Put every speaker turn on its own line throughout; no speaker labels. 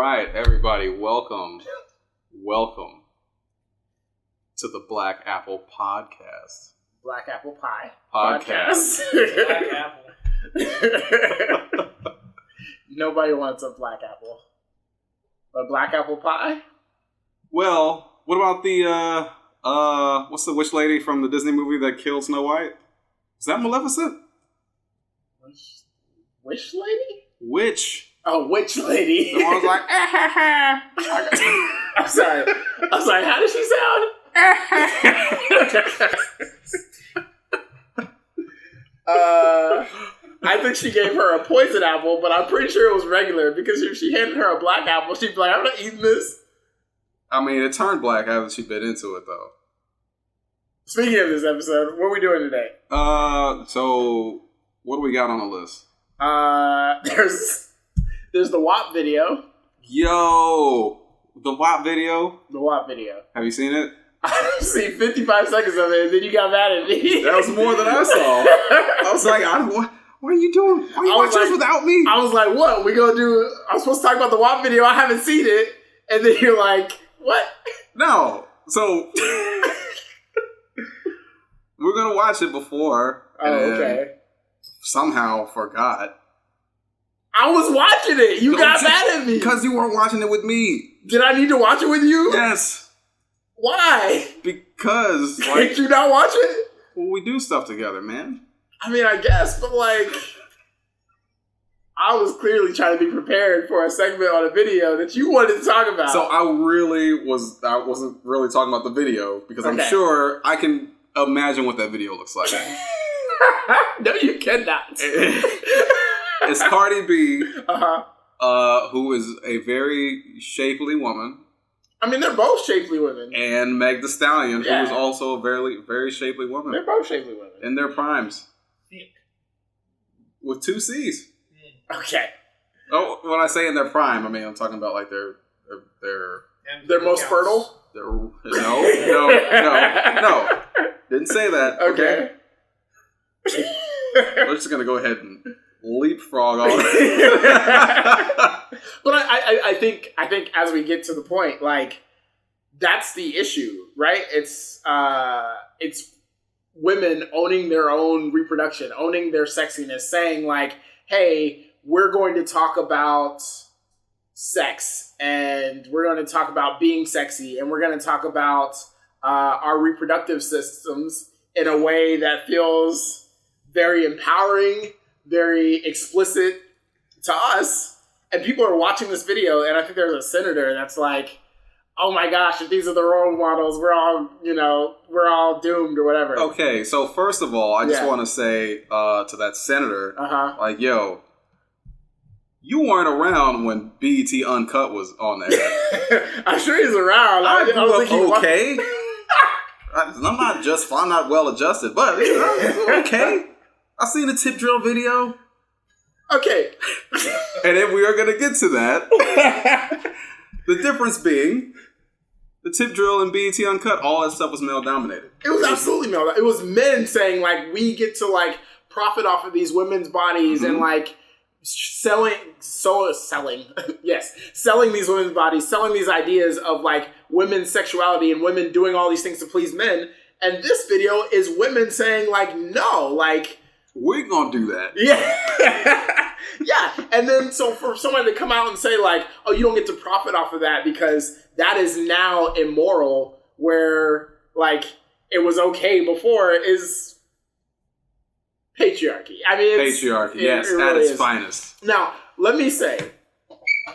right, everybody, welcome to the Black Apple Podcast.
Black Apple Pie
Podcast.
Black Apple. Nobody wants a black apple. A black apple pie?
Well, what about the what's the witch lady from the Disney movie that killed Snow White? Is that Maleficent?
Witch lady?
Witch.
Oh, witch lady.
The one was like,
I'm sorry. How does she sound? I think she gave her a poison apple, but I'm pretty sure it was regular because if she handed her a black apple, she'd be like, I'm not eating this.
I mean, it turned black after she bit into it, though.
Speaking of this episode, what are we doing today?
So what do we got on the list?
There's the WAP video.
Yo, the WAP video?
The WAP video.
Have you seen it?
I've seen 55 seconds of it, and then you got mad at me.
That was more than I saw. I was like, what are you doing? Why are you watching this without me?
I was like, what? We gonna do... I'm supposed to talk about the WAP video. I haven't seen it. And then you're like, what?
No. So, we're gonna watch it before.
Oh, okay.
Somehow forgot.
I was watching it. You got mad at me.
Because you weren't watching it with me.
Did I need to watch it with you?
Yes.
Why?
Because,
Did you not watch it?
Well, we do stuff together, man.
I mean, I guess, but I was clearly trying to be prepared for a segment on a video that you wanted to talk about.
So I wasn't really talking about the video because I'm sure I can imagine what that video looks like.
No, you cannot.
It's Cardi B, who is a very shapely woman.
I mean, they're both shapely women.
And Meg Thee Stallion, who is also a very, very shapely woman.
They're both shapely women.
In their primes. With 2 C's.
Okay.
Oh, when I say in their prime, I mean, I'm talking about like their
most fertile?
No. Didn't say that. Okay. We're just going to go ahead and leapfrog all
But I think as we get to the point, that's the issue, right? It's women owning their own reproduction, owning their sexiness, saying hey, we're going to talk about sex and we're going to talk about being sexy and we're going to talk about our reproductive systems in a way that feels very empowering, very explicit to us. And people are watching this video, and I think there's a senator that's like, oh my gosh, if these are the role models, we're all doomed or whatever.
Okay, so first of all, I just want to say to that senator, yo, you weren't around when BET Uncut was on there.
I'm sure he's around.
I grew up okay. I'm not well adjusted, but okay. I seen the tip drill video.
Okay.
And then we are going to get to that. The difference being, the tip drill and BET Uncut, all that stuff was male dominated.
It was absolutely male. It was men saying we get to profit off of these women's bodies and selling these women's bodies, selling these ideas of women's sexuality and women doing all these things to please men. And this video is women saying no,
we're gonna do that.
Yeah. Yeah. And then so for someone to come out and say oh, you don't get to profit off of that because that is now immoral, where it was okay before, is patriarchy. I mean,
patriarchy, yes, it really at its finest.
Now, let me say,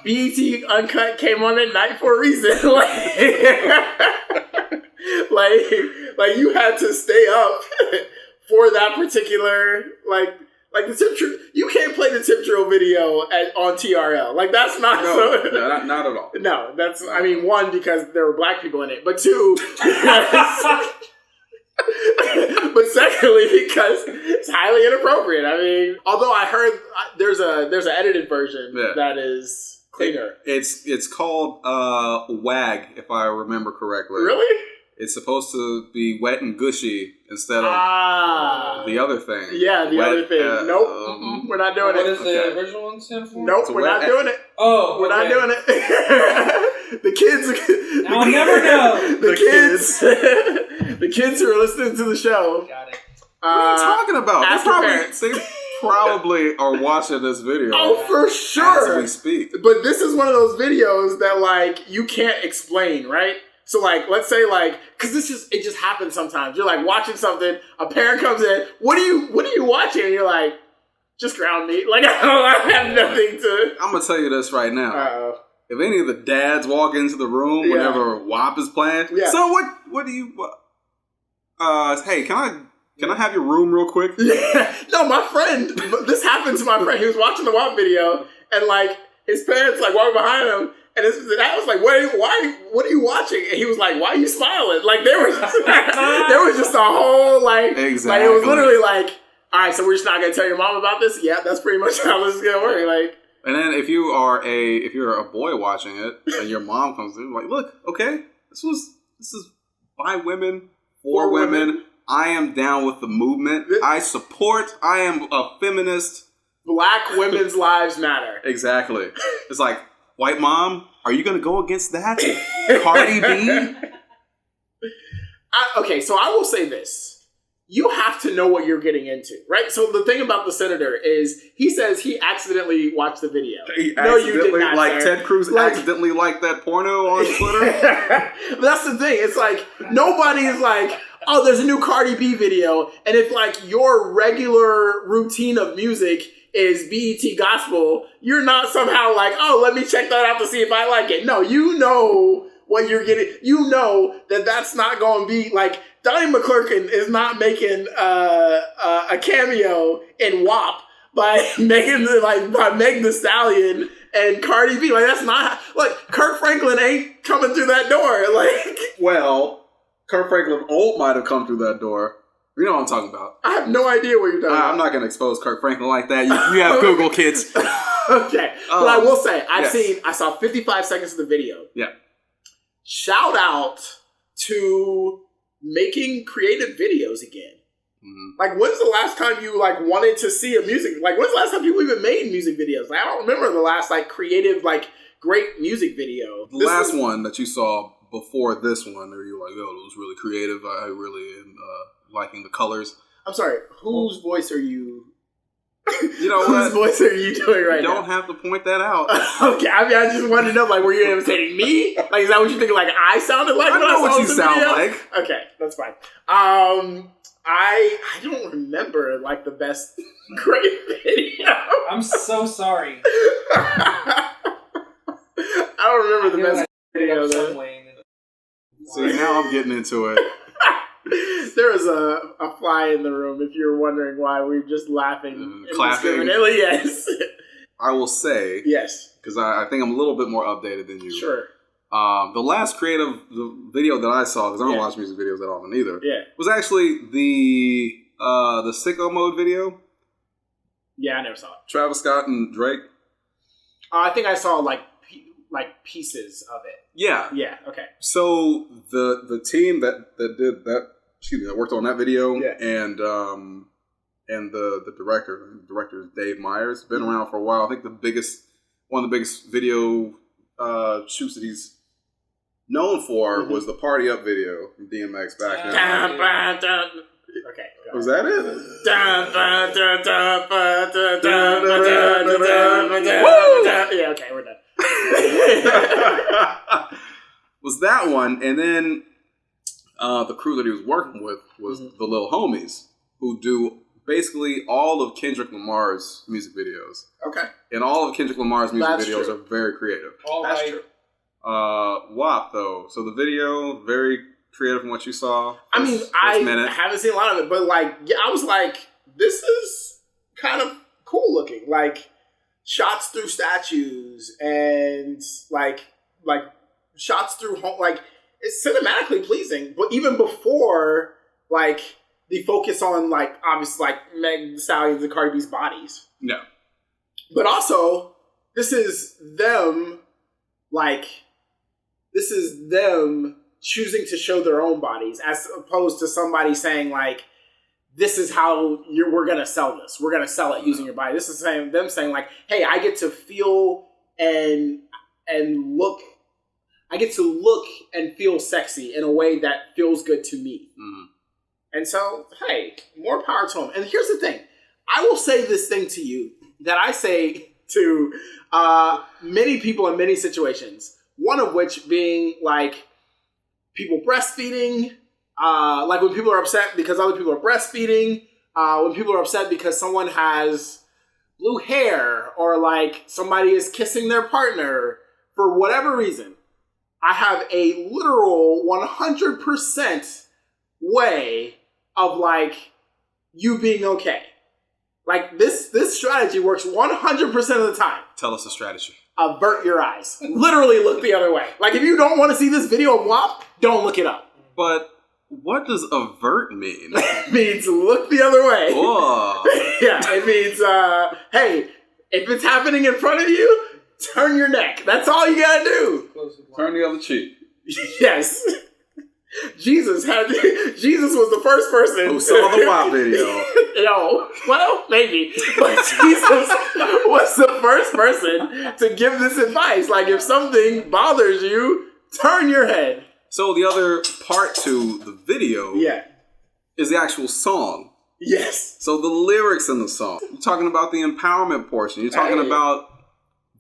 BET Uncut came on at night for a reason. You had to stay up for that particular, the tip drill. You can't play the tip drill video on TRL. That's not...
not at all.
No, that's... I mean, one, because there were black people in it. But two... but secondly, because it's highly inappropriate. I mean, although I heard there's an edited version that is cleaner.
It's called WAG, if I remember correctly.
Really?
It's supposed to be wet and gushy instead of the other thing.
Yeah, the other thing. Nope. We're not doing it.
What does the original one stand for?
Nope, we're not doing it.
Oh,
we're not doing it. The kids.
I'll never know.
The kids who are listening to the show.
Got it.
What are you talking about? They probably are watching this video.
Oh, for sure.
As we speak.
But this is one of those videos that, like, you can't explain, right? So, like, let's say, like, because it just happens sometimes. You're, like, watching something, a parent comes in, what are you watching? And you're like, just ground me. Like, I have nothing to...
I'm going to tell you this right now.
Uh-oh.
If any of the dads walk into the room whenever WAP is playing, so what do you... hey, can I have your room real quick?
Yeah. No, my friend, this happened to my friend. He was watching the WAP video, and, like, his parents, like, walked behind him, and his dad was like, what are you watching? And he was like, why are you smiling? Like, there was just a whole, like...
Exactly.
Like, it was literally like, all right, so we're just not going to tell your mom about this? Yeah, that's pretty much how this is going to work. Like...
And then if you're a boy watching it, and your mom comes in, like, look, okay, this is by women, for women. I am down with the movement. I am a feminist.
Black women's lives matter.
Exactly. It's like, white mom, are you going to go against that? Cardi B?
Okay, so I will say this. You have to know what you're getting into, right? So the thing about the senator is he says he accidentally watched the video.
No, you did not. Like Ted Cruz accidentally liked that porno on Twitter?
But that's the thing. It's like, nobody's like, oh, there's a new Cardi B video. And if, like, your regular routine of music is BET gospel, you're not somehow like, oh, let me check that out to see if I like it. No, you know what you're getting. You know that that's not going to be, like, Donnie McClurkin is not making a cameo in WAP by Meg Thee Stallion and Cardi B. Like, that's not, like, Kirk Franklin ain't coming through that door. Like,
well, Kirk Franklin old might have come through that door. You know what I'm talking about.
I have no idea what you're talking about.
I'm not going to expose Kirk Franklin like that. You have Google, kids.
Okay. But I will say, I saw 55 seconds of the video.
Yeah.
Shout out to making creative videos again. Mm-hmm. Like, when's the last time you, like, wanted to see a music? Like, when's the last time people even made music videos? Like, I don't remember the last, like, creative, like, great music video.
The last one that you saw before this one, where you were like, oh, it was really creative. I really am liking the colors.
I'm sorry, whose voice are you?
You know what?
Whose voice are you doing right now?
You don't have to point that out.
Okay, I mean, I just wanted to know, like, were you imitating me? Like, is that what you think, like, I sounded like?
I know what you sound like.
Okay, that's fine. I don't remember, like, the best great video.
I'm so sorry.
I don't remember the best video, though.
See, now I'm getting into it.
There was a fly in the room, if you're wondering why we're just laughing.
Clapping.
Yes.
I will say.
Yes.
Because I think I'm a little bit more updated than you.
Sure.
The last creative video that I saw, because I don't watch music videos that often either,
yeah,
was actually the Sicko Mode video.
Yeah, I never saw it.
Travis Scott and Drake.
I think I saw like pieces of it.
Yeah.
Yeah. Okay.
So the team that did that, that worked on that video, and the director is Dave Meyers, been around for a while. I think one of the biggest video shoots that he's known for was the Party Up video from DMX back then.
Okay.
Was that it?
Yeah, okay, we're done.
Was that one, and then the crew that he was working with was the Lil Homies, who do basically all of Kendrick Lamar's music videos.
Okay.
And all of Kendrick Lamar's music videos are very creative.
That's true.
WAP, though. So the video, very creative from what you saw.
I mean, I haven't seen a lot of it, but like, I was like, this is kind of cool looking. Like, shots through statues and like shots through home. Like, it's cinematically pleasing. But even before, like, the focus on, like, obviously, like, Meg Thee Stallion and Cardi B's bodies.
Yeah.
But also, this is them choosing to show their own bodies as opposed to somebody saying like, this is how we're going to sell this. We're going to sell it using your body. This is them saying like, hey, I get to feel and look. I get to look and feel sexy in a way that feels good to me. Mm-hmm. And so, hey, more power to them. And here's the thing. I will say this thing to you that I say to many people in many situations. One of which being like people breastfeeding, like when people are upset because other people are breastfeeding, when people are upset because someone has blue hair or like somebody is kissing their partner for whatever reason. I have a literal 100% way of like you being okay. Like this strategy works 100% of the time.
Tell us the strategy.
Avert your eyes. Literally look the other way. Like if you don't want to see this video of WAP, don't look it up.
But what does avert mean?
It means look the other way.
Whoa.
Yeah, it means, hey, if it's happening in front of you, turn your neck. That's all you gotta do.
Turn the other cheek.
Yes. Jesus was the first person
who saw the WAP video.
No, well, maybe, but Jesus was the first person to give this advice. Like, if something bothers you, turn your head.
So the other part to the video, is the actual song.
Yes.
So the lyrics in the song. You're talking about the empowerment portion. You're talking about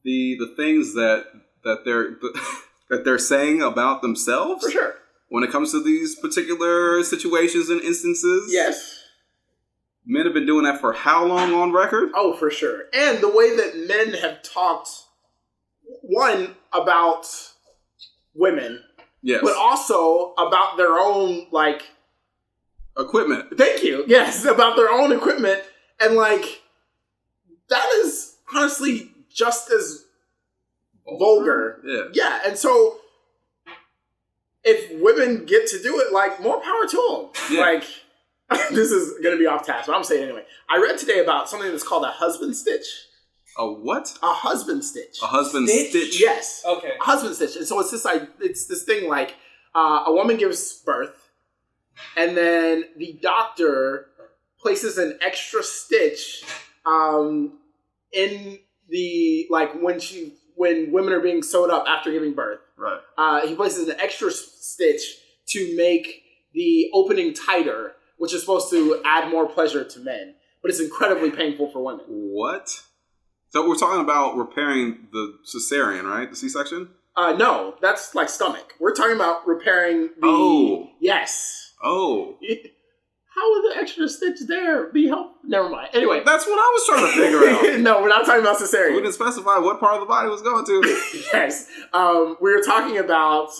the things that they're saying about themselves.
For sure.
When it comes to these particular situations and instances.
Yes.
Men have been doing that for how long on record?
Oh, for sure. And the way that men have talked, one, about women. Yes. But also about their own, like...
equipment.
Thank you. Yes, about their own equipment. And, like, that is honestly just as vulgar.
Yeah.
Yeah, and so... if women get to do it, like, more power to them. Yeah. Like, this is going to be off task, but I'm saying it anyway. I read today about something that's called a husband stitch.
A what?
A husband stitch.
A husband stitch?
Yes.
Okay.
A husband stitch. And so it's this thing like a woman gives birth, and then the doctor places an extra stitch in the, like, when women are being sewed up after giving birth.
Right.
He places an extra stitch to make the opening tighter, which is supposed to add more pleasure to men. But it's incredibly painful for women.
What? So we're talking about repairing the cesarean, right? The C-section?
No, that's like stomach. We're talking about repairing the...
Oh.
Yes.
Oh.
How would the extra stitch there be helpful? Never mind. Anyway.
That's what I was trying to figure out.
No, we're not talking about cesarean.
We didn't specify what part of the body was going to.
Yes. We were talking about...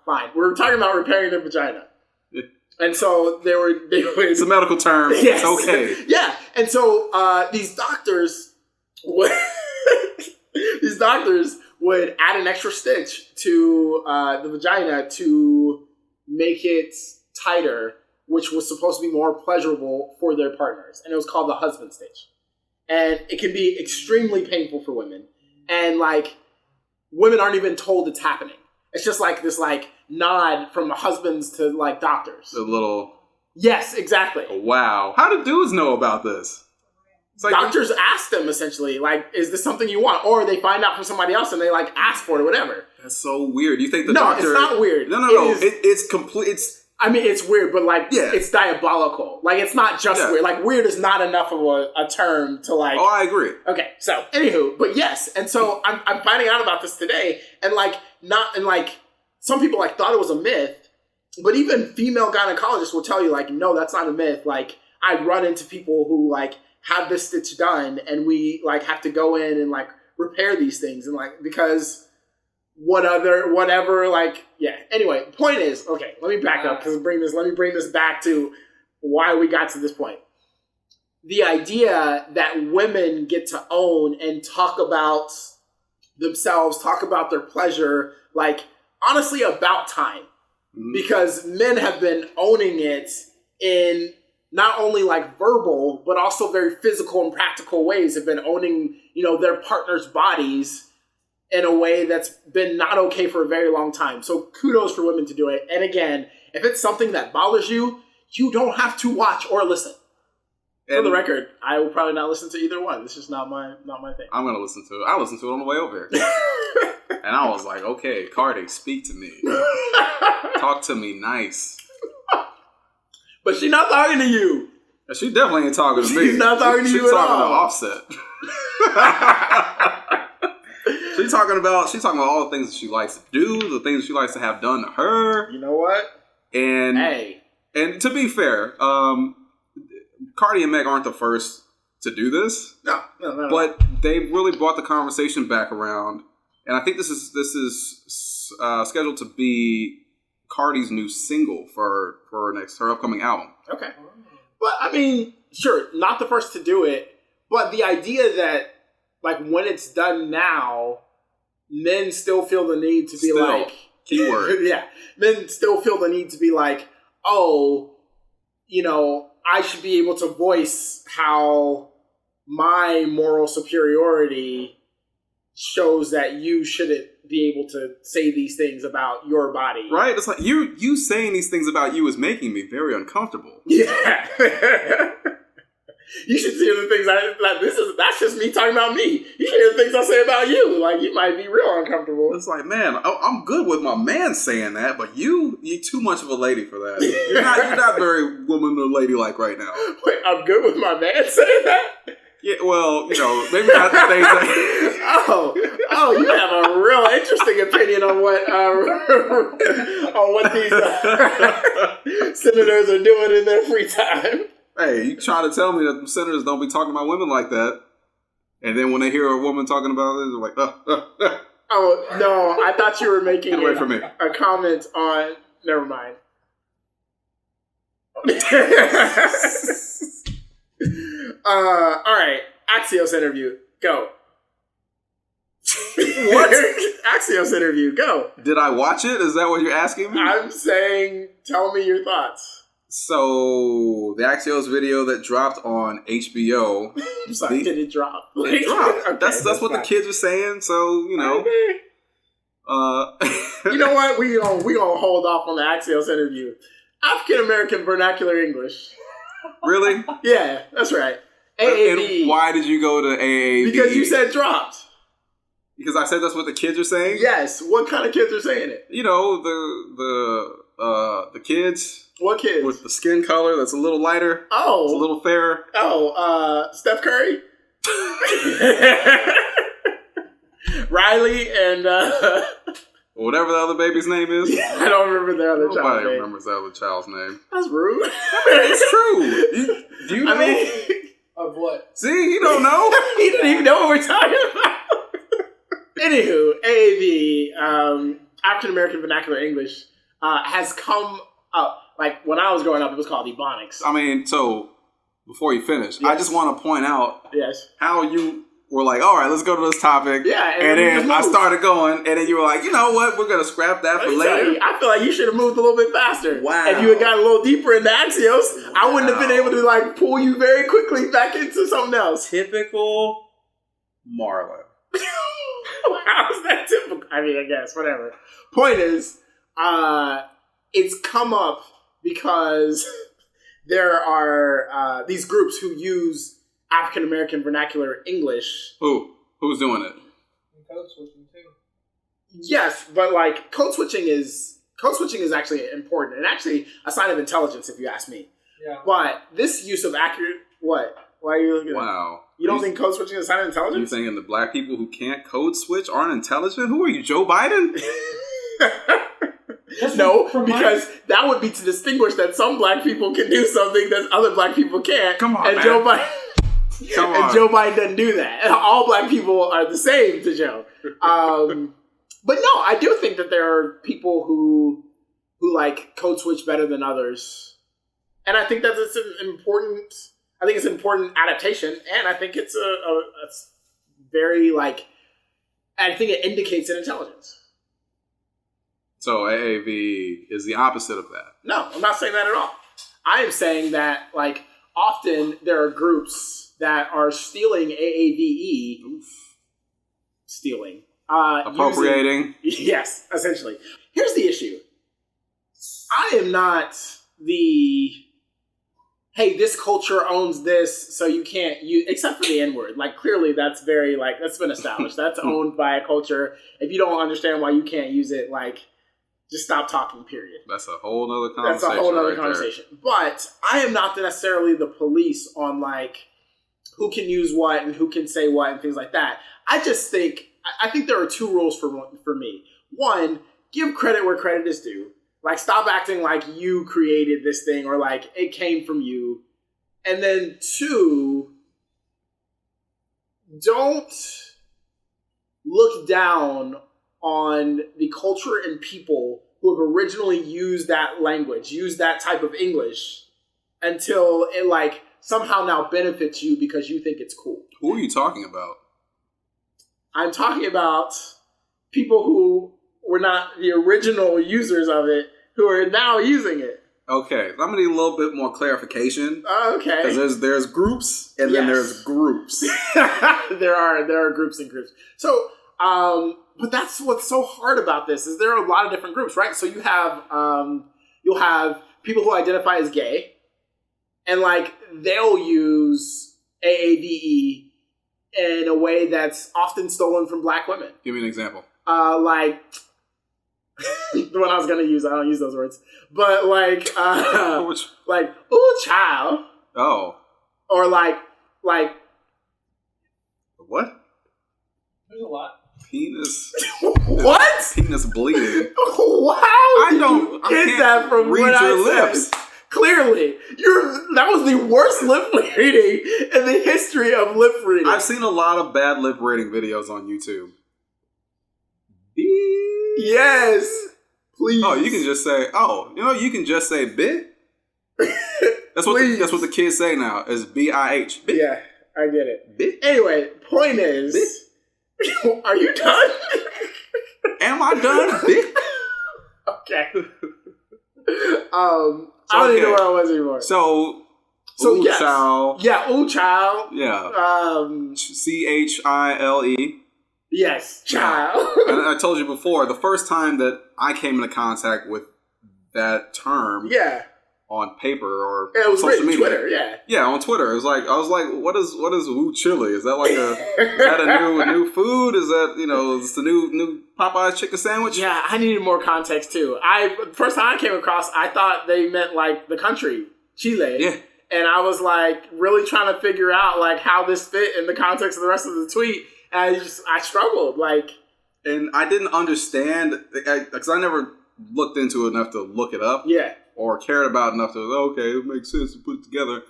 fine. We were talking about repairing the vagina. Yeah. And so they would...
It's a medical term.
Yes.
Okay.
Yeah. And so these doctors would add an extra stitch to the vagina to make it tighter, which was supposed to be more pleasurable for their partners. And it was called the husband stitch. And it can be extremely painful for women. And, like, women aren't even told it's happening. It's just like this, like, nod from husbands to, like, doctors.
A little...
Yes, exactly.
Wow. How do dudes know about this?
It's like doctors ask them, essentially, like, is this something you want? Or they find out from somebody else and they, like, ask for it or whatever.
That's so weird. You think the doctor...
No, it's not weird.
No. It's complete... It's...
I mean, it's weird, but, like, it's diabolical. Like, it's not just weird. Like, weird is not enough of a term to, like...
Oh, I agree.
Okay, so, anywho, but yes. And so, I'm finding out about this today, and, like, some people, like, thought it was a myth, but even female gynecologists will tell you, like, no, that's not a myth. Like, I run into people who, like, have this stitch done, and we, like, have to go in and, like, repair these things, and, like, because... whatever, like, yeah. Anyway, point is, okay, let me back up because let me bring this back to why we got to this point. The idea that women get to own and talk about themselves, talk about their pleasure, like, honestly, about time. Mm-hmm. Because men have been owning it in not only, like, verbal, but also very physical and practical ways, have been owning, their partner's bodies in a way that's been not okay for a very long time. So kudos for women to do it. And again, if it's something that bothers you, you don't have to watch or listen. For the record, I will probably not listen to either one. It's just not my thing.
I'm gonna listen to it. I listened to it on the way over here, and I was like, "Okay, Cardi, speak to me, talk to me nice."
But she's not talking to you.
She definitely ain't talking to me.
She's not talking to you at all.
She's talking to Offset. She's talking about all the things that she likes to do, the things that she likes to have done to her.
You know what?
And to be fair, Cardi and Meg aren't the first to do this.
No.
But they really brought the conversation back around, and I think this is scheduled to be Cardi's new single for her upcoming album.
Okay, but I mean, sure, not the first to do it, but the idea that like when it's done now, men still feel the need to be like
keyword,
yeah, men still feel the need to be like, oh, you know, I should be able to voice how my moral superiority shows that you shouldn't be able to say these things about your body.
Right? It's like you saying these things about you is making me very uncomfortable.
Yeah. You should hear the things that's just me talking about me. You should hear the things I say about you. Like, you might be real uncomfortable.
It's like, man, I'm good with my man saying that, but you're too much of a lady for that. You're not very woman or ladylike right now.
Wait, I'm good with my man saying that?
Yeah, well, you know, maybe not the things that...
Oh, you have a real interesting opinion on what these senators are doing in their free time.
Hey, you trying to tell me that senators don't be talking about women like that? And then when they hear a woman talking about it, they're like,
Oh, no, I thought you were making
a
comment on... Never mind. All right, Axios interview, go.
What?
Axios interview, go.
Did I watch it? Is that what you're asking me?
I'm saying, tell me your thoughts.
So, the Axios video that dropped on HBO.
I'm sorry, did it drop?
It dropped.
Okay,
that's what the kids are saying, so, you know.
You know what? We gonna hold off on the Axios interview. African American vernacular English.
Really?
Yeah, that's right. AAVE.
And why did you go to AAVE?
Because you said dropped.
Because I said that's what the kids are saying?
Yes. What kind of kids are saying it?
You know, the kids.
What kids?
With the skin color that's a little lighter.
Oh.
It's a little fairer.
Oh, Steph Curry? Riley and...
whatever the other baby's name is.
Yeah, I don't remember the other child's name.
Nobody remembers the other child's name.
That's rude.
It's true. Do you know?
I mean...
Of what?
See, he don't know.
He didn't even know what we're talking about. Anywho, AAVE, African American Vernacular English, has come up. Like, when I was growing up, it was called Ebonics.
I mean, so, before you finish, yes. I just want to point out how you were like, all right, let's go to this topic.
Yeah.
And then I started going, and then you were like, you know what? We're going to scrap that for later.
I feel like you should have moved a little bit faster.
Wow.
If you had gotten a little deeper into Axios, I wouldn't have been able to, like, pull you very quickly back into something else.
Typical Marlon.
How is that typical? I mean, I guess, whatever. Point is, it's come up because there are these groups who use African American vernacular English.
Who's doing it?
Code switching too.
Yes, but like code switching is actually important and actually a sign of intelligence, if you ask me.
Yeah.
But this use of accurate what? Why are you looking at
Wow.
You don't think code switching is a sign of intelligence?
You thinking the black people who can't code switch aren't intelligent? Who are you, Joe Biden?
No, because that would be to distinguish that some black people can do something that other black people can't.
Come on,
and
man.
Joe Biden doesn't do that. And all black people are the same to Joe. But no, I do think that there are people who like code switch better than others, and I think that it's an important. I think it's an important adaptation, and I think it's a very like. I think it indicates an intelligence.
So AAVE is the opposite of that.
No, I'm not saying that at all. I am saying that, like, often there are groups that are stealing AAVE. Stealing.
Appropriating.
Yes, essentially. Here's the issue. I am not the, hey, this culture owns this, so you can't use, except for the N-word. Like, clearly that's very, like, that's been established. That's owned by a culture. If you don't understand why you can't use it, like, just stop talking, period.
That's a whole nother conversation.
That's a whole nother conversation. But I am not necessarily the police on, like, who can use what and who can say what and things like that. I think there are two rules for me. One, give credit where credit is due. Like, stop acting like you created this thing or like it came from you. And then two, don't look down on the culture and people who have originally used that language, used that type of English until it like somehow now benefits you because you think it's cool.
Who are you talking about?
I'm talking about people who were not the original users of it, who are now using it.
Okay, I'm gonna need a little bit more clarification.
Okay,
because there's groups and then there's groups.
there are groups and groups. So, but that's what's so hard about this is there are a lot of different groups, right? So you'll have people who identify as gay, and like they'll use AAVE in a way that's often stolen from Black women.
Give me an example.
Like the one I was gonna use, I don't use those words, but like, like ooh child.
Oh.
Or like
what?
There's a lot.
Penis.
What?
Penis bleeding.
Wow. I can't that from read what your lips. Said. Clearly, that was the worst lip reading in the history of lip reading.
I've seen a lot of bad lip reading videos on YouTube.
Yes, please.
Oh, you can just say. Oh, you can just say bit. That's what the kids say now. Is BIH. Bit.
Yeah, I get it.
Bit.
Anyway, point is, bit. Are you done?
Am I done? Bit.
Okay. I don't even know where I was anymore.
So
ooh, yes.
Child.
Yeah, ooh child.
Yeah. CHILE.
Yes, child.
And I told you before, the first time that I came into contact with that term, on paper or social media,
Twitter,
on Twitter, I was like, what is Woo Chilé? Is that like a new food? Is that is the new Popeye's chicken sandwich?
Yeah, I needed more context too. First time I came across, I thought they meant like the country, Chilé.
Yeah.
And I was like really trying to figure out like how this fit in the context of the rest of the tweet. And I struggled, like,
and I didn't understand because I never looked into it enough to look it up, or cared about enough to it makes sense to put it together.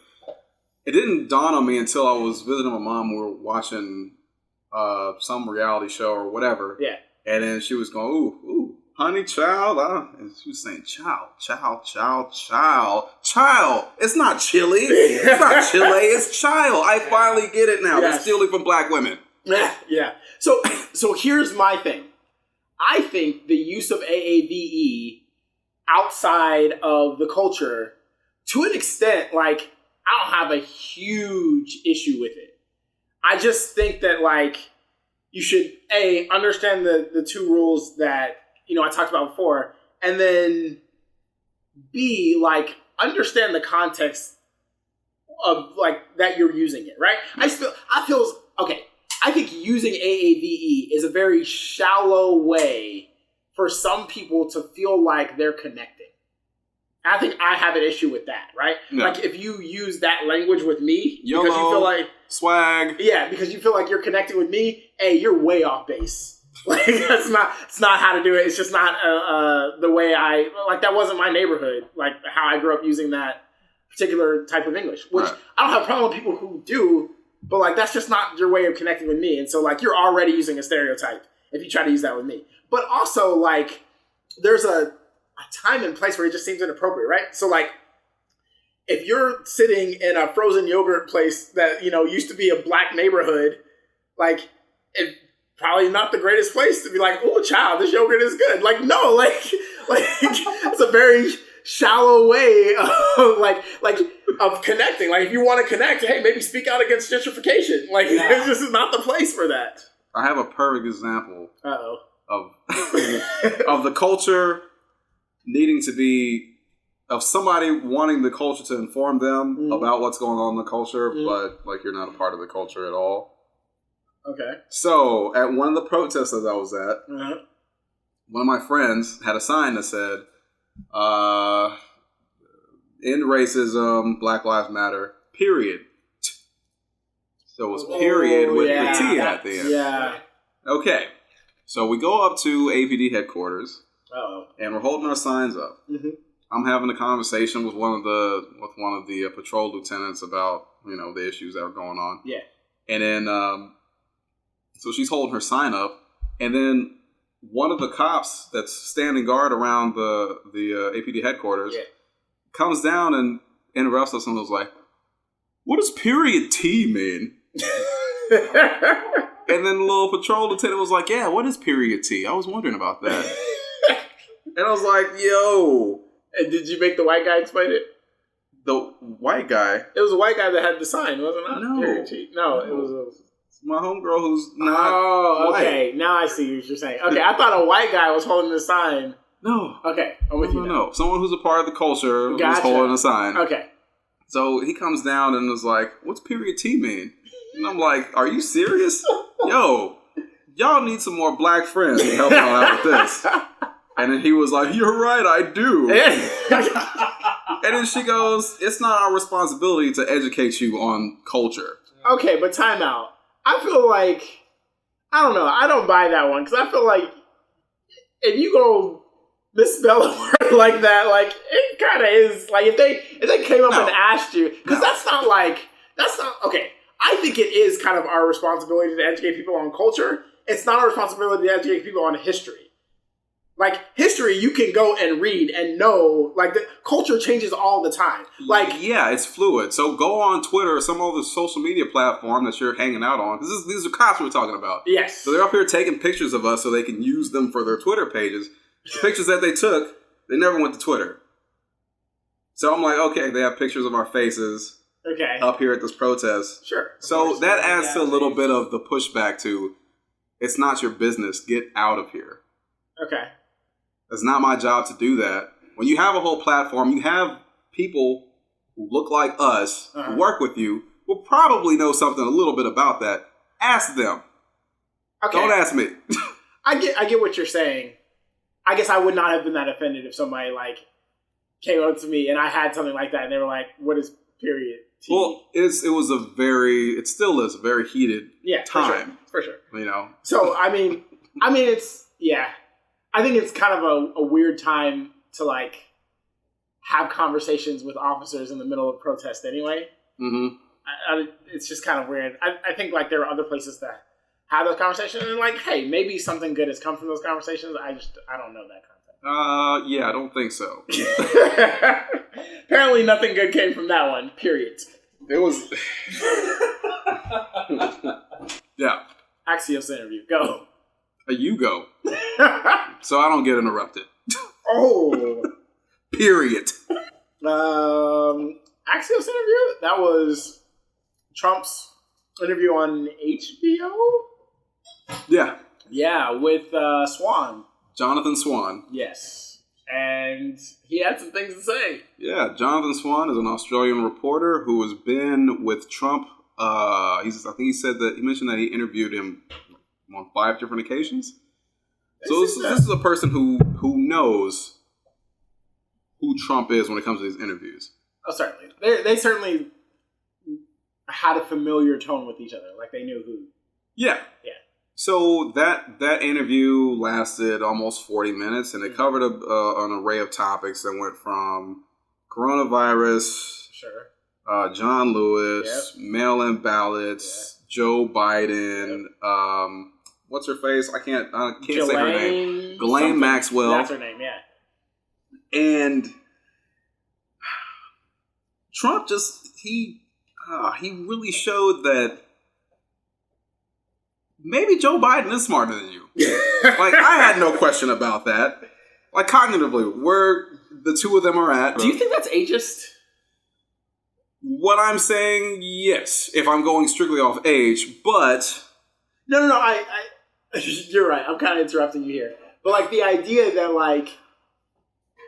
It didn't dawn on me until I was visiting my mom. We were watching some reality show or whatever, and then she was going, "Ooh, honey, child," and she was saying, "Child." It's not chili. It's not Chile. It's child. I finally get it now. They're stealing from Black women.
Yeah. So here's my thing. I think the use of AAVE outside of the culture, to an extent, like, I don't have a huge issue with it. I just think that, like, you should, A, understand the two rules that, I talked about before, and then B, like, understand the context of, like, that you're using it, right? I feel, okay, I think using AAVE is a very shallow way for some people to feel like they're connecting. I think I have an issue with that, right? Yeah. Like if you use that language with me,
YOLO,
because you feel like
swag.
Yeah, because you feel like you're connecting with me, hey, you're way off base. Like it's not how to do it. It's just not the way that wasn't my neighborhood, like how I grew up using that particular type of English. Which I don't have a problem with people who do. But, like, that's just not your way of connecting with me. And so, like, you're already using a stereotype if you try to use that with me. But also, like, there's a time and place where it just seems inappropriate, right? So, like, if you're sitting in a frozen yogurt place that, used to be a Black neighborhood, like, it's probably not the greatest place to be like, oh, child, this yogurt is good. Like, no, like it's a very shallow way of of connecting. Like if you want to connect, hey, maybe speak out against gentrification. Like this is not the place for that.
I have a perfect example
of
of the culture needing to be, of somebody wanting the culture to inform them about what's going on in the culture, but like you're not a part of the culture at all.
Okay.
So at one of the protests that I was at, one of my friends had a sign that said, "End racism, Black Lives Matter, period." So it was period with the T at the end.
Yeah.
Okay. So we go up to APD headquarters, and we're holding our signs up. I'm having a conversation with one of the patrol lieutenants about the issues that are going on.
Yeah.
And then so she's holding her sign up, and then one of the cops that's standing guard around the APD headquarters comes down and interrupts us and was like, "What does period T mean?" And then the little patrol lieutenant was like, "Yeah, what is period T? I was wondering about that." And I was like, "Yo."
And did you make the white guy explain it?
The white guy?
It was a white guy that had the sign, wasn't it?
No.
Period T. No, it was
my homegirl who's not
okay.
white.
Now I see what you're saying. Okay, I thought a white guy was holding the sign.
No.
Okay, I'm with you now.
No, someone who's a part of the culture was holding a sign.
Okay.
So he comes down and was like, "What's period T mean?" And I'm like, "Are you serious? Yo, y'all need some more black friends to help y'all out with this." And then he was like, "You're right, I do." And then she goes, "It's not our responsibility to educate you on culture."
Okay, but time out. I feel like, I don't know, I don't buy that one, because I feel like if you go misspell a word like that, like, it kind of is, like, if they came up and asked you, because that's not, okay, I think it is kind of our responsibility to educate people on culture. It's not our responsibility to educate people on history. Like, history, you can go and read and know, like, the culture changes all the time. Like,
yeah, it's fluid. So go on Twitter or some other social media platform that you're hanging out on. These are cops we're talking about.
Yes.
So they're up here taking pictures of us so they can use them for their Twitter pages. The pictures that they took, they never went to Twitter. So I'm like, okay, they have pictures of our faces up here at this protest.
Sure.
So that adds to a little bit of the pushback to, it's not your business, get out of here.
Okay.
It's not my job to do that. When you have a whole platform, you have people who look like us, who work with you, will probably know something a little bit about that. Ask them. Okay. Don't ask me.
I get what you're saying. I guess I would not have been that offended if somebody like came up to me and I had something like that and they were like, "What is period T?"
Well, it still is a very heated time.
For sure.
So
I mean it's I think it's kind of a weird time to like have conversations with officers in the middle of protest anyway. Mm-hmm. It's just kind of weird. I think like there are other places that have those conversations and like, hey, maybe something good has come from those conversations. I don't know that context.
Yeah, I don't think so.
Apparently nothing good came from that one, period.
It was... Yeah.
Axios interview, go.
You go. So I don't get interrupted.
Oh.
Period.
Axios interview? That was Trump's interview on HBO?
Yeah.
Yeah, with Swan.
Jonathan Swan.
Yes. And he had some things to say.
Yeah, Jonathan Swan is an Australian reporter who has been with Trump. I think he mentioned that he interviewed him on 5 different occasions. So this is a person who knows who Trump is when it comes to these interviews.
Oh, certainly. They certainly had a familiar tone with each other. Like, they knew who.
Yeah. Yeah. So that interview lasted almost 40 minutes, and it covered an array of topics that went from coronavirus, John Lewis, mail-in ballots, Joe Biden, what's her face? I can't say her name. Ghislaine Maxwell.
That's her name, yeah.
And Trump he really showed that maybe Joe Biden is smarter than you. Like, I had no question about that. Like, cognitively, where the two of them are at.
Do you think that's ageist?
What I'm saying, yes, if I'm going strictly off age, but
No. I you're right. I'm kind of interrupting you here. But, like, the idea that, like,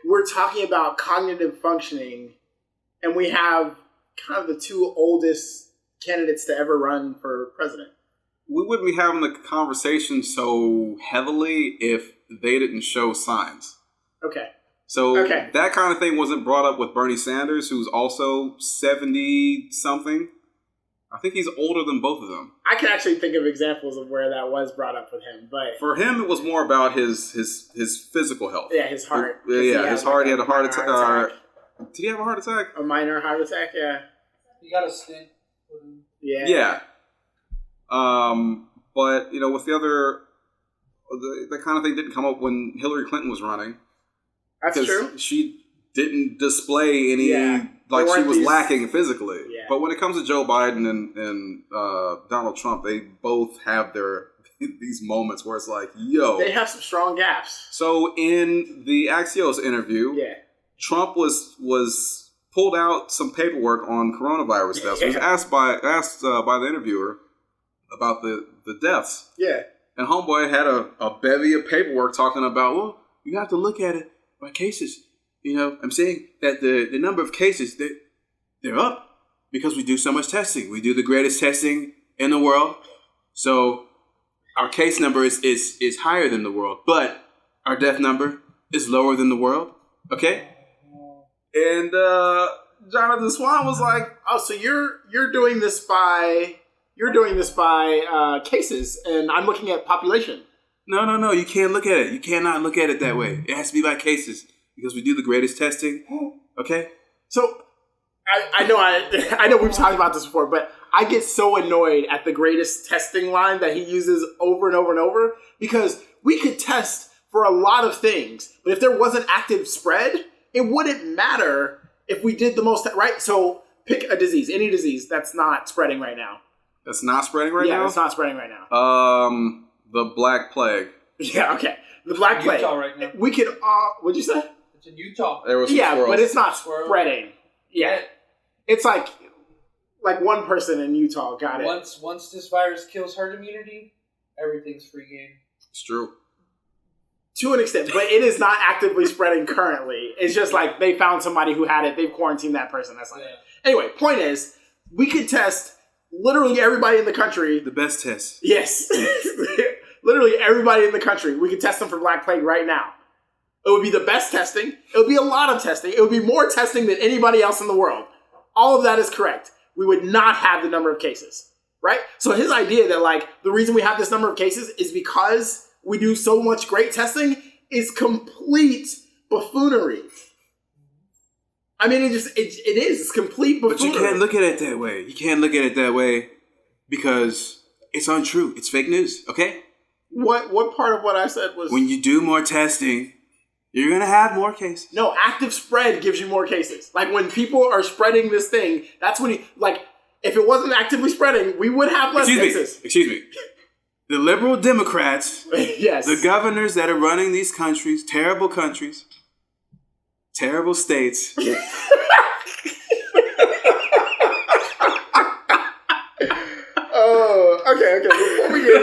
we're talking about cognitive functioning and we have kind of the two oldest candidates to ever run for president.
We wouldn't be having the conversation so heavily if they didn't show signs.
Okay.
So that kind of thing wasn't brought up with Bernie Sanders, who's also 70-something. I think he's older than both of them.
I can actually think of examples of where that was brought up with him, but
for him, it was more about his physical health.
Yeah, his heart.
His heart. He had a heart attack. Did he have a heart attack?
A minor heart attack. Yeah.
He got a stint.
Yeah.
Yeah. But with the other, that kind of thing didn't come up when Hillary Clinton was running.
That's true.
She didn't display any she was lacking physically. Yeah. But when it comes to Joe Biden and Donald Trump, they both have these moments where it's like, yo,
they have some strong gaps.
So in the Axios interview, Trump was pulled out some paperwork on coronavirus deaths. He was asked by the interviewer about the deaths.
Yeah.
And homeboy had a bevy of paperwork talking about, well, you have to look at it by cases. I'm saying that the number of cases, they're up because we do so much testing. We do the greatest testing in the world. So our case number is higher than the world, but our death number is lower than the world. Okay? And Jonathan Swan was like, "Oh, so you're doing this by cases, and I'm looking at population." No. You can't look at it. You cannot look at it that way. It has to be by cases because we do the greatest testing. Okay.
So I know we've talked about this before, but I get so annoyed at the greatest testing line that he uses over and over and over because we could test for a lot of things, but if there wasn't active spread, it wouldn't matter if we did the most, right? So pick a disease, any disease that's not spreading right now.
That's not spreading right now?
Yeah, it's not spreading right now.
The Black Plague.
Yeah, okay. The Black Plague.
Utah right now.
We could, what'd you say?
It's in Utah.
There was some squirrels.
But it's not spreading. Yeah. It's like one person in Utah got it.
Once this virus kills herd immunity, everything's free game.
It's true.
To an extent, but it is not actively spreading currently. It's just like they found somebody who had it. They've quarantined that person. That's like it. Anyway, point is, we could test literally everybody in the country.
The best test.
Yes. Literally everybody in the country. We could test them for Black Plague right now. It would be the best testing. It would be a lot of testing. It would be more testing than anybody else in the world. All of that is correct. We would not have the number of cases, right? So his idea that the reason we have this number of cases is because we do so much great testing is complete buffoonery. I mean, it is. It's complete buffoonery.
But you can't look at it that way. You can't look at it that way because it's untrue. It's fake news, okay?
What part of what I said was...
When you do more testing, you're going to have more cases.
No, active spread gives you more cases. Like, when people are spreading this thing, that's when if it wasn't actively spreading, we would have less cases.
Excuse me. The liberal Democrats,
yes,
the governors that are running these countries, terrible states.
Okay. Before we get...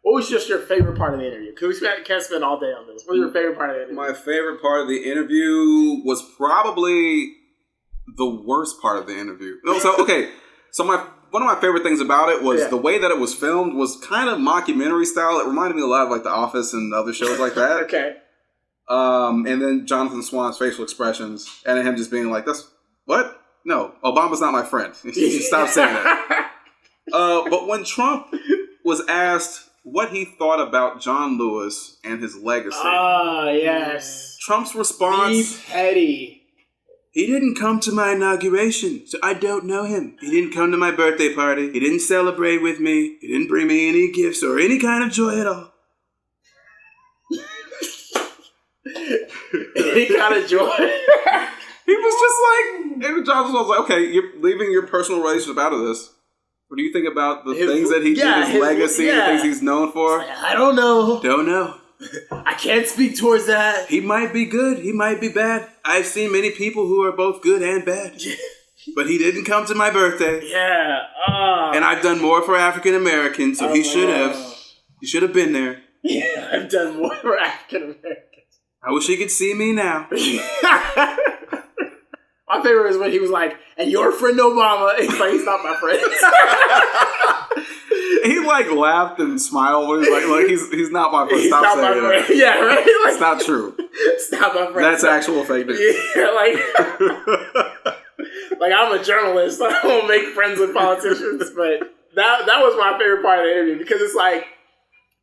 What was just your favorite part of the interview? Because we can't spend all day on this. What was your favorite part of the interview?
My favorite part of the interview was probably the worst part of the interview. So one of my favorite things about it was the way that it was filmed was kind of mockumentary style. It reminded me a lot of The Office and other shows like that.
Okay.
And then Jonathan Swan's facial expressions and him just being like, "That's what? No, Obama's not my friend." Stop saying that. But when Trump was asked what he thought about John Lewis and his legacy.
Yes.
Trump's response...
Be petty.
He didn't come to my inauguration, so I don't know him. He didn't come to my birthday party. He didn't celebrate with me. He didn't bring me any gifts or any kind of joy at all.
Any kind of joy?
He was just like... David Johnson was like, okay, you're leaving your personal relationship out of this. What do you think about the things that he did, his legacy, the things he's known for?
I don't know.
Don't know.
I can't speak towards that.
He might be good. He might be bad. I've seen many people who are both good and bad. but he didn't come to my birthday.
Yeah.
And I've done more for African Americans, so he should have. He should have been there.
Yeah, I've done more for African Americans.
I wish he could see me now.
My favorite is when he was like, and your friend Obama. He's like, he's not my friend.
He like laughed and smiled when he was like he's not my friend. Stop
not
saying
my
that.
Friend. Yeah, right? Like,
it's not true.
It's not my friend.
That's actual fake news.
Yeah, like I'm a journalist. I don't make friends with politicians. But that was my favorite part of the interview because it's like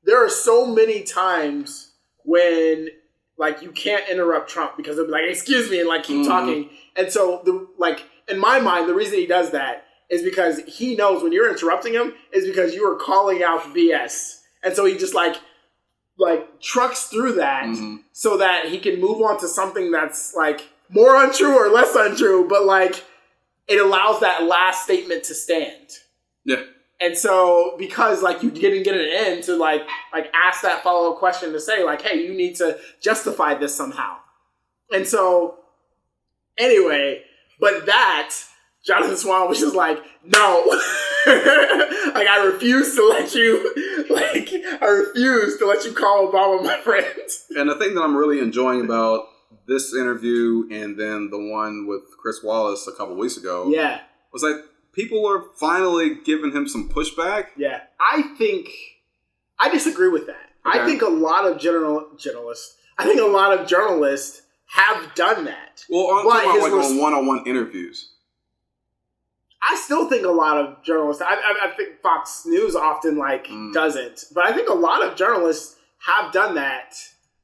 there are so many times when like you can't interrupt Trump because they'll be like, excuse me, and like keep talking. And so in my mind, the reason he does that is because he knows when you're interrupting him is because you are calling out BS. And so he just like trucks through that so that he can move on to something that's like more untrue or less untrue, but like it allows that last statement to stand.
Yeah.
And so because like you didn't get an end to like ask that follow-up question to say like, hey, you need to justify this somehow. And so anyway, but that Jonathan Swan was just like, no, like I refuse to let you call Obama my friend.
And the thing that I'm really enjoying about this interview and then the one with Chris Wallace a couple weeks ago, was like people are finally giving him some pushback.
Yeah, I disagree with that. Okay. I think a lot of journalists have done that.
Well, I'm talking about like on one-on-one interviews.
I still think a lot of journalists, I think Fox News often doesn't, but I think a lot of journalists have done that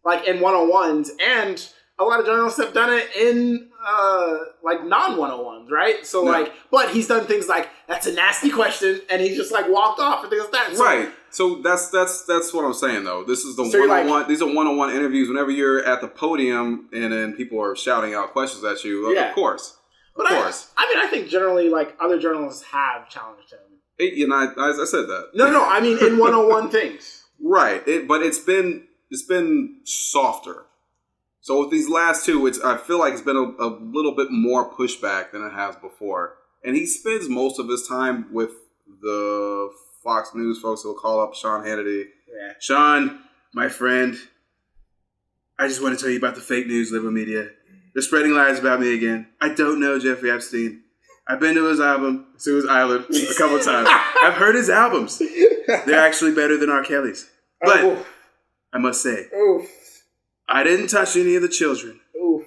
like in one-on-ones, and a lot of journalists have done it in like non-101s, right? So but he's done things like, that's a nasty question, and he just like walked off and things like that. So,
right. So that's what I'm saying though. This is the one-on-one. These are one-on-one interviews. Whenever you're at the podium and then people are shouting out questions at you, of course. Of course. I
think generally like other journalists have challenged him.
I said that.
No. I mean in 101 things.
Right. But it's been softer. So with these last two, I feel like it's been a little bit more pushback than it has before. And he spends most of his time with the Fox News folks who'll call up Sean Hannity. Yeah. Sean, my friend, I just want to tell you about the fake news liberal media. They're spreading lies about me again. I don't know Jeffrey Epstein. I've been to his island a couple of times. I've heard his albums. They're actually better than R. Kelly's. But I must say, I didn't touch any of the children.
Oof.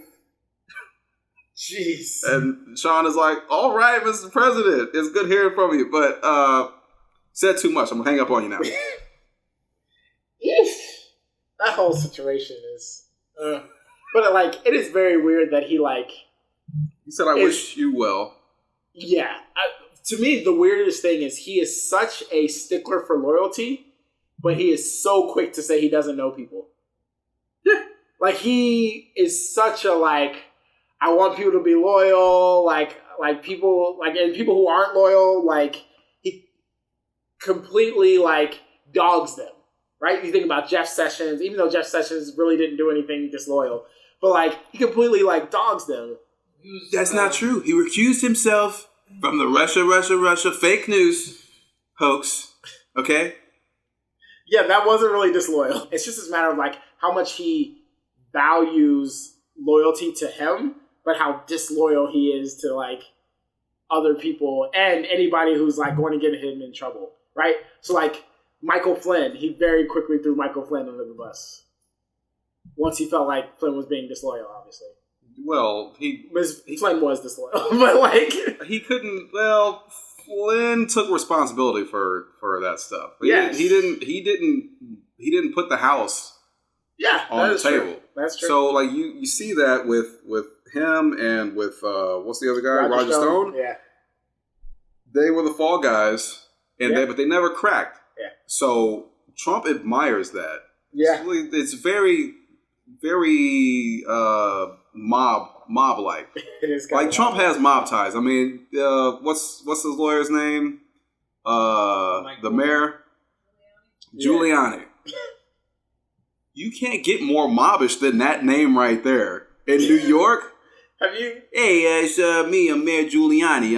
Jeez.
And Sean is like, all right, Mr. President, it's good hearing from you, but said too much. I'm going to hang up on you now.
That whole situation is... But like, it is very weird that he
said, I wish you well.
Yeah. To me, the weirdest thing is he is such a stickler for loyalty, but he is so quick to say he doesn't know people.
Yeah.
Like, he is such a, I want people to be loyal, people, and people who aren't loyal, he completely, dogs them, right? You think about Jeff Sessions, even though Jeff Sessions really didn't do anything disloyal, but, he completely, dogs them.
That's not true. He recused himself from the Russia fake news hoax, okay?
Yeah, that wasn't really disloyal. It's just a matter of, how much he values loyalty to him, but how disloyal he is to, other people and anybody who's, going to get him in trouble, right? So, Michael Flynn, he very quickly threw Michael Flynn under the bus. Once he felt like Flynn was being disloyal, obviously.
Well,
Flynn was disloyal, but,
he couldn't, Flynn took responsibility for that stuff.
Yes.
He didn't put the house on the table.
True. That's true.
So you see that with him and with what's the other guy? Roger Stone?
Yeah.
They were the fall guys but they never cracked.
Yeah.
So Trump admires that.
Yeah.
It's very, very mob-like.
It is
Trump has mob ties. I mean, what's his lawyer's name? The mayor? Giuliani. You can't get more mobbish than that name right there. In New York,
Have you?
Hey, it's me. I'm Mayor Giuliani.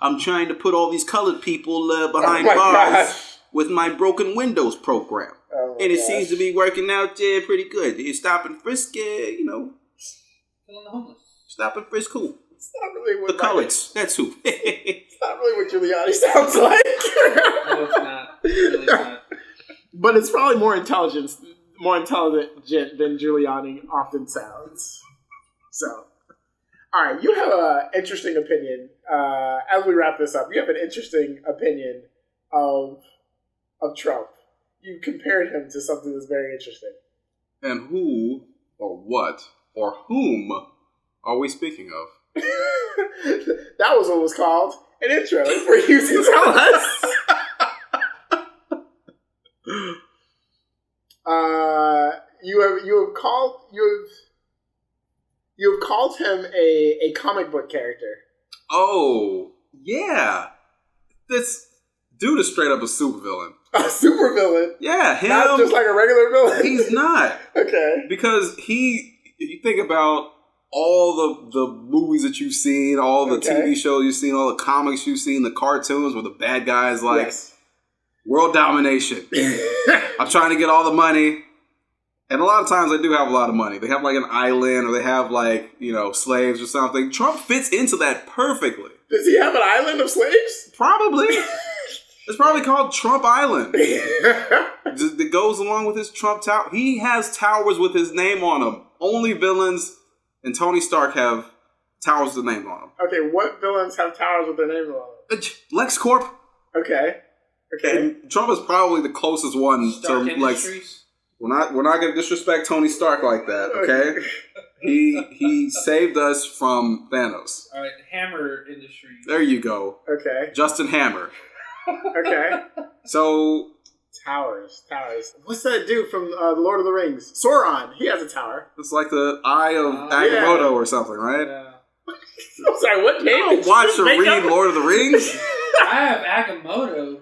I'm trying to put all these colored people behind bars with my broken windows program. And it seems to be working out pretty good. You stop and frisk,
Killing the homeless.
Stop and frisk who?
It's not really what
the coloreds. That's who.
It's not really what Giuliani sounds like.
No, it's not. Really not.
But it's probably more intelligent than Giuliani often sounds. So, all right, you have an interesting opinion. As we wrap this up, you have an interesting opinion of Trump. You compared him to something that's very interesting.
And who, or what, or whom are we speaking of?
That was what was called an intro for you to tell us. You have called him a comic book character.
Oh, yeah. This dude is straight up a supervillain.
A supervillain?
Yeah, him.
Not just like a regular villain?
He's not.
Okay.
Because you think about all the movies that you've seen, all the TV shows you've seen, all the comics you've seen, the cartoons where the bad guys world domination. I'm trying to get all the money. And a lot of times they do have a lot of money. They have like an island or they have like, slaves or something. Trump fits into that perfectly.
Does he have an island of slaves?
Probably. It's probably called Trump Island. It goes along with his Trump Tower. He has towers with his name on them. Only villains and Tony Stark have towers with their name on them.
Okay, what villains have towers with their name on them?
LexCorp.
Okay.
And Trump is probably the closest one
Stark
to
Industries.
We're not going to disrespect Tony Stark like that, okay? He saved us from Thanos.
All right, Hammer Industries.
There you go.
Okay.
Justin Hammer.
Okay.
So
towers. What's that dude from The Lord of the Rings? Sauron. He has a tower.
It's like the Eye of Agamotto or something, right?
Yeah.
I'm sorry. What name?
I don't watch or read Lord of the Rings.
I have Agamotto.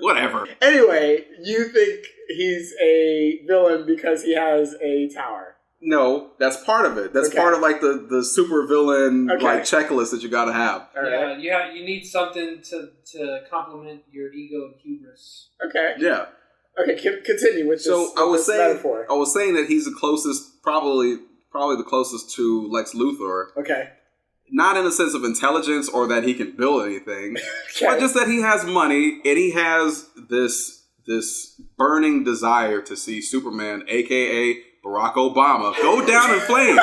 Whatever.
Anyway, you think he's a villain because he has a tower?
No, that's part of it. That's part of like the super villain like checklist that you got to have.
Right.
Yeah, you need something to complement your ego and hubris.
Okay.
Yeah.
Okay, continue with this. So
I was saying,
metaphor.
I was saying that he's the closest, probably the closest to Lex Luthor.
Okay.
Not in the sense of intelligence or that he can build anything, but just that he has money and he has this burning desire to see Superman, aka Barack Obama, go down in flames.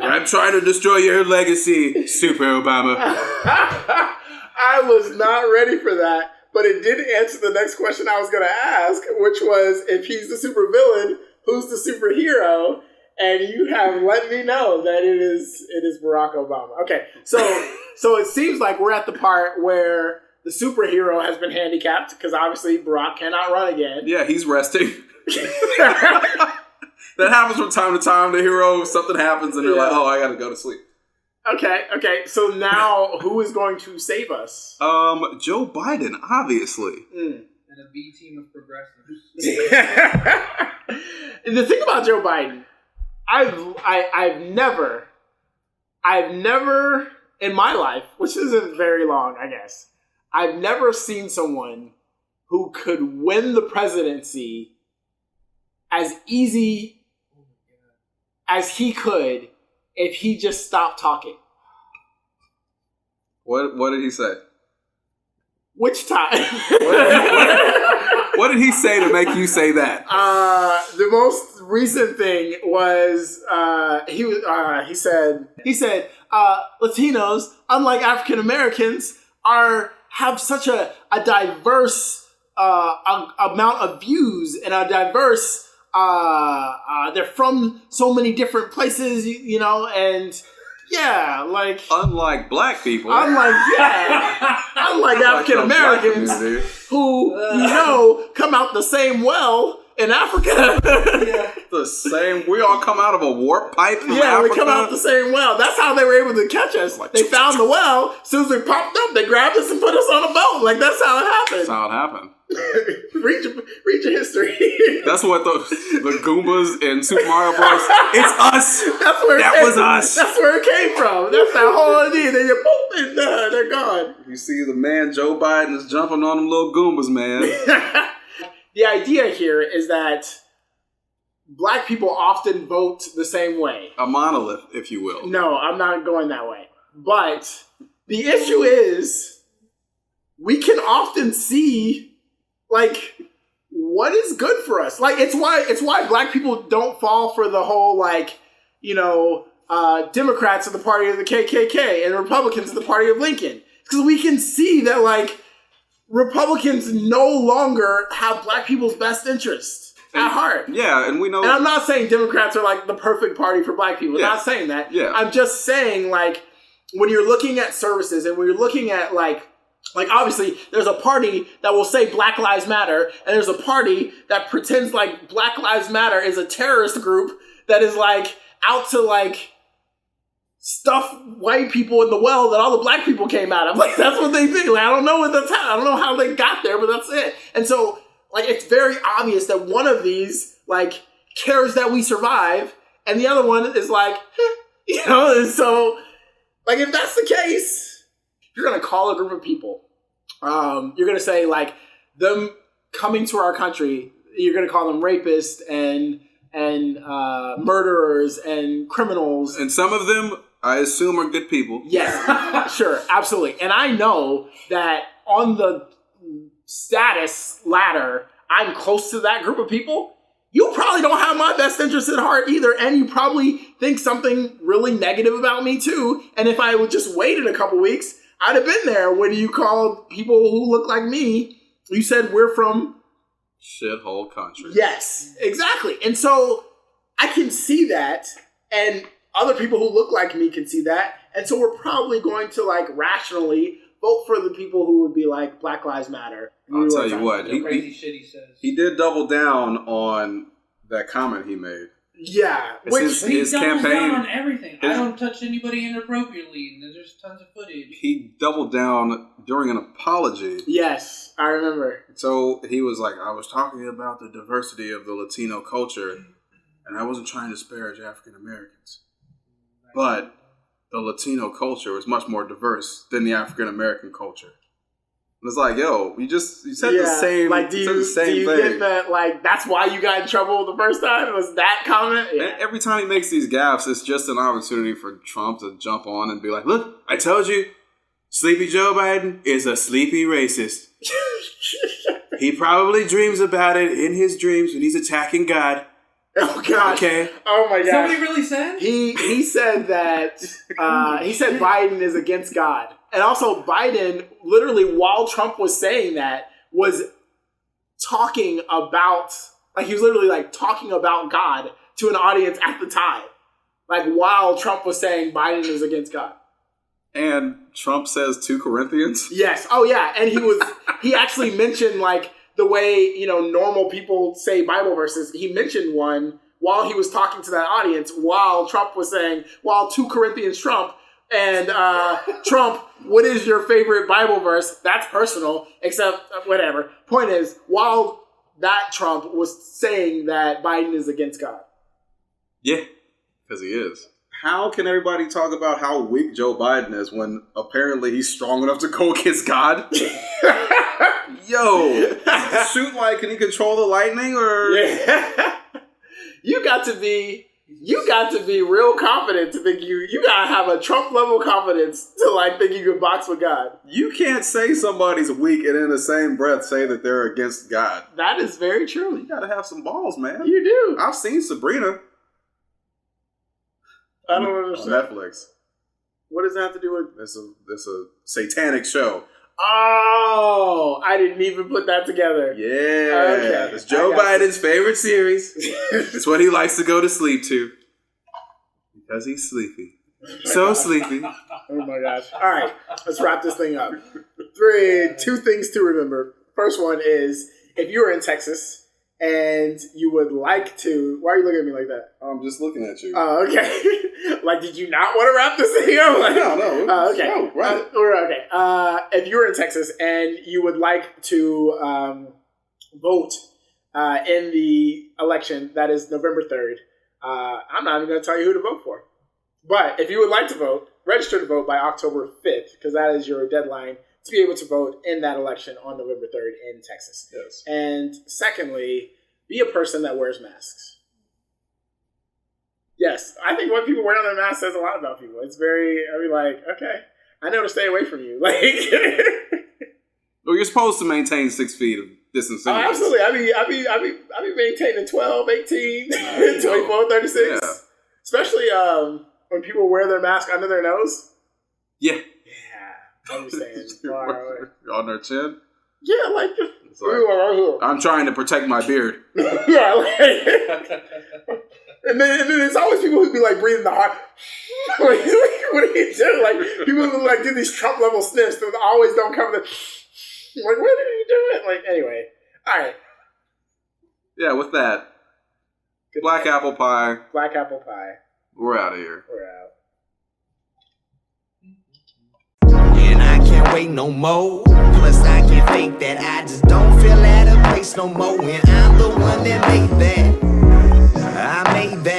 I'm trying to destroy your legacy, Super Obama.
I was not ready for that, but it did answer the next question I was going to ask, which was if he's the supervillain, who's the superhero? And you have let me know that it is Barack Obama. Okay, so it seems like we're at the part where the superhero has been handicapped because obviously Barack cannot run again.
Yeah, he's resting. That happens from time to time. The hero, something happens and they're like, oh, I got to go to sleep.
Okay. So now who is going to save us?
Joe Biden, obviously.
And a B team of progressives.
And the thing about Joe Biden, I've never in my life, which isn't very long, I guess, I've never seen someone who could win the presidency as easy as he could if he just stopped talking.
What did he say?
Which time?
What did he say to make you say that?
The most recent thing was he said Latinos, unlike African Americans, have such a diverse amount of views and a diverse they're from so many different places, and yeah, like
unlike black people,
unlike African Americans who come out the same well in Africa.
The same. We all come out of a warp pipe from Africa.
We come out the same well. That's how they were able to catch us. They found the well. As soon as we popped up, they grabbed us and put us on a boat. Like, that's how it happened.
That's how it happened.
read your history.
That's what the Goombas in Super Mario Bros. It's us. That was us.
That's where it came from. That's that whole idea. They just boop and they're gone.
You see the man Joe Biden is jumping on them little Goombas, man.
The idea here is that black people often vote the same way.
A monolith, if you will.
No, I'm not going that way. But the issue is we can often see, like, what is good for us. Like, it's why black people don't fall for the whole, like, Democrats are the party of the KKK and Republicans are the party of Lincoln. Because we can see that, like, Republicans no longer have black people's best interest at heart.
Yeah, and we know...
And I'm not saying Democrats are, like, the perfect party for black people.
Yeah.
I'm not saying that.
Yeah.
I'm just saying, like, when you're looking at services and when you're looking at, like, obviously, there's a party that will say Black Lives Matter, and there's a party that pretends like Black Lives Matter is a terrorist group that is, like, out to, like, stuff white people in the well that all the black people came out of. Like, that's what they think. Like, I don't know I don't know how they got there, but that's it. And so, like, it's very obvious that one of these, like, cares that we survive, and the other one is like, and so, like, if that's the case, you're going to call a group of people, you're going to say, like, them coming to our country, you're going to call them rapists and murderers and criminals.
And some of them, I assume, are good people.
Yes, sure, absolutely. And I know that on the status ladder, I'm close to that group of people. You probably don't have my best interest at heart either, and you probably think something really negative about me too. And if I would just waited a couple weeks, I'd have been there when you called people who look like me. You said we're from
shithole country.
Yes, exactly. And so I can see that, and other people who look like me can see that. And so we're probably going to, like, rationally vote for the people who would be like Black Lives Matter.
I'll tell you what,
crazy shit he says.
He did double down on that comment he made.
Yeah,
his campaign
down on everything. I don't touch anybody inappropriately, and there's tons of footage.
He doubled down during an apology.
Yes, I remember.
So he was like, I was talking about the diversity of the Latino culture, and I wasn't trying to disparage African Americans. But the Latino culture is much more diverse than the African American culture. And it's like, yo, you said the same,
like, do you
thing.
Get that, like, that's why you got in trouble the first time? Was that comment? Yeah.
And every time he makes these gaffes, it's just an opportunity for Trump to jump on and be like, look, I told you, Sleepy Joe Biden is a sleepy racist. He probably dreams about it in his dreams when he's attacking God.
Oh gosh!
Okay.
Oh my gosh!
Somebody really said
he said that he said Biden is against God, and also Biden literally, while Trump was saying that, was talking about, like, he was literally, like, talking about God to an audience at the time, like, while Trump was saying Biden is against God.
And Trump says 2 Corinthians.
Yes. Oh yeah, and he actually mentioned, like, the way, normal people say Bible verses. He mentioned one while he was talking to that audience, while Trump was saying, 2 Corinthians Trump, and Trump, what is your favorite Bible verse? That's personal, except whatever. Point is, while that Trump was saying that Biden is against God.
Yeah, because he is. How can everybody talk about how weak Joe Biden is when apparently he's strong enough to go against God? Yo, shoot, like, can he control the lightning or?
Yeah. You got to be real confident to think you gotta have a Trump level confidence to, like, think you can box with God.
You can't say somebody's weak and in the same breath say that they're against God.
That is very true.
You gotta have some balls, man.
You do.
I've seen Sabrina.
I don't understand.
On Netflix.
What does that have to do with?
It's a satanic show.
Oh, I didn't even put that together.
Yeah. Okay. It's Joe Biden's favorite series. It's what he likes to go to sleep to. Because he's sleepy. So sleepy.
Oh my gosh. All right, let's wrap this thing up. 2 things to remember. First one is, if you're in Texas and you would like to... Why are you looking at me like that?
I'm just looking at you.
Oh, okay. Like, did you not want to wrap this thing up? Like,
no.
Okay.
No, right.
Okay. If you were in Texas and you would like to vote in the election that is November 3rd, I'm not even going to tell you who to vote for. But if you would like to vote, register to vote by October 5th, because that is your deadline to be able to vote in that election on November 3rd in Texas.
Yes.
And secondly, be a person that wears masks. Yes, I think what people wear on their masks says a lot about people. It's very, okay, I know to stay away from you. Like,
well, you're supposed to maintain 6 feet of distance.
Oh, absolutely. I be maintaining 12, 18, 24, 36. Yeah. Especially when people wear their mask under their nose.
Yeah.
I'm just saying. Far away.
On their chin?
Yeah, like just right here.
I'm trying to protect my beard.
Yeah, like, and then it's always people who be like breathing the hard. Like, what are you doing? Like people who like do these Trump level sniffs that always don't cover the. Like, what are you doing? Like, anyway, all right.
Yeah, with that, good Black day. Apple pie.
Black apple pie.
We're out of here.
We're out.
And I can't wait no more. Plus, I can think that I just don't feel at a place no more. And I'm the one that made that. I made that.